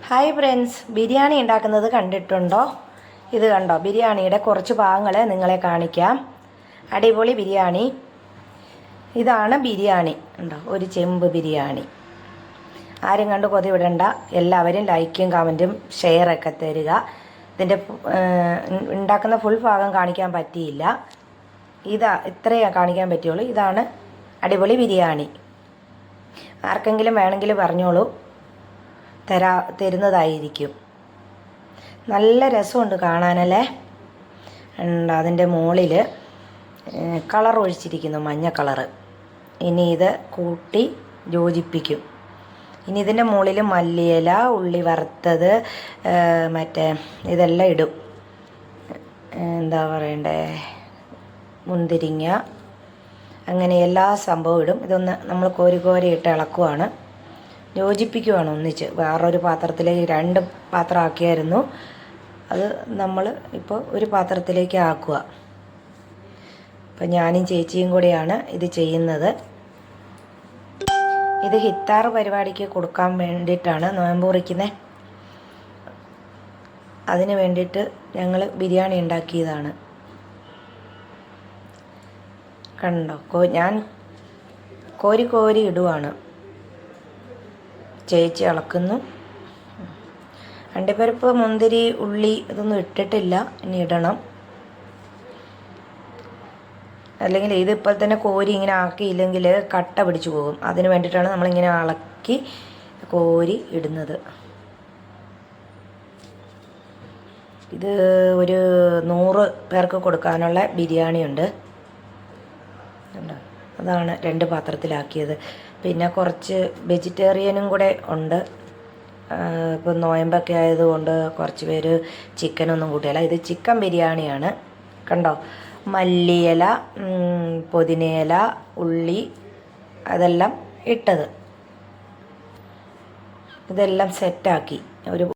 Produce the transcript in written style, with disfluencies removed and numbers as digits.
Hi friends, biryani ഉണ്ടാക്കുന്നത് കണ്ടിട്ടുണ്ടോ? ഇത് കണ്ടോ? ബിരിയാണിയുടെ കുറച്ച് ഭാഗങ്ങൾ നിങ്ങളെ കാണിക്കാം. അടിപൊളി ബിരിയാണി. ഇതാണ് ബിരിയാണി. ഉണ്ടോ? ഒരു ചെമ്പ് ബിരിയാണി. ആരും കണ്ട് കൊതി വിടണ്ട. എല്ലാവരും ലൈക്കും കമൻറ്റും ഷെയറൊക്കെ തരിക. ഇതിൻ്റെ ഉണ്ടാക്കുന്ന ഫുൾ ഭാഗം കാണിക്കാൻ പറ്റിയില്ല. ഇത്രയേ കാണിക്കാൻ പറ്റുള്ളൂ. ഇതാണ് അടിപൊളി ബിരിയാണി. ആർക്കെങ്കിലും വേണമെങ്കിൽ പറഞ്ഞോളൂ, തരുന്നതായിരിക്കും. നല്ല രസമുണ്ട് കാണാനല്ലേ. അതിൻ്റെ മുകളിൽ കളർ ഒഴിച്ചിരിക്കുന്നു, മഞ്ഞ കളറ്. ഇനി ഇത് കൂട്ടി യോജിപ്പിക്കും. ഇനി ഇതിൻ്റെ മുകളിൽ മല്ലിയില, ഉള്ളി വറുത്തത്, മറ്റേ ഇതെല്ലാം ഇടും. എന്താ പറയണ്ടേ, മുന്തിരിങ്ങ, അങ്ങനെ എല്ലാ സംഭവവും ഇടും. ഇതൊന്ന് നമ്മൾ കോരി കോരി ഇട്ട് ഇളക്കുവാണ്, യോജിപ്പിക്കുവാണ് ഒന്നിച്ച്. വേറൊരു പാത്രത്തിലേക്ക് 2 പാത്രം ആക്കിയായിരുന്നു, അത് നമ്മൾ ഇപ്പോൾ ഒരു പാത്രത്തിലേക്ക് ആക്കുക. ഇപ്പം ഞാനും ചേച്ചിയും കൂടെയാണ് ഇത് ചെയ്യുന്നത്. ഇത് ഹിത്താർ പരിപാടിക്ക് കൊടുക്കാൻ വേണ്ടിയിട്ടാണ്, നോയമ്പ് മുറിക്കുന്നത്. അതിന് വേണ്ടിയിട്ട് ഞങ്ങൾ ബിരിയാണി ഉണ്ടാക്കിയതാണ്. കണ്ടോ? ഞാൻ കോരി കോരി ഇടുവാണ്, ചേച്ചി ഇളക്കുന്നു. അണ്ടിപ്പരിപ്പ്, മുന്തിരി, ഉള്ളി ഇതൊന്നും ഇട്ടിട്ടില്ല, ഇനി ഇടണം. അല്ലെങ്കിൽ ഇതിപ്പോൾ തന്നെ കോരി ഇങ്ങനെ ആക്കിയില്ലെങ്കിൽ കട്ട പിടിച്ചു പോകും. അതിന് വേണ്ടിയിട്ടാണ് നമ്മളിങ്ങനെ ഇളക്കി കോരി ഇടുന്നത്. ഇത് ഒരു 100 പേർക്ക് കൊടുക്കാനുള്ള ബിരിയാണി ഉണ്ട്. അതാണ് 2 പാത്രത്തിലാക്കിയത്. പിന്നെ കുറച്ച് വെജിറ്റേറിയനും കൂടെ ഉണ്ട്. ഇപ്പം നോയമ്പൊക്കെ ആയതുകൊണ്ട് കുറച്ച് പേര് ചിക്കനൊന്നും കൂട്ടിയല്ല. ഇത് ചിക്കൻ ബിരിയാണിയാണ്. കണ്ടോ? മല്ലിയില, പുതിനയില, ഉള്ളി അതെല്ലാം ഇട്ടത്. ഇതെല്ലാം സെറ്റാക്കി ഒരു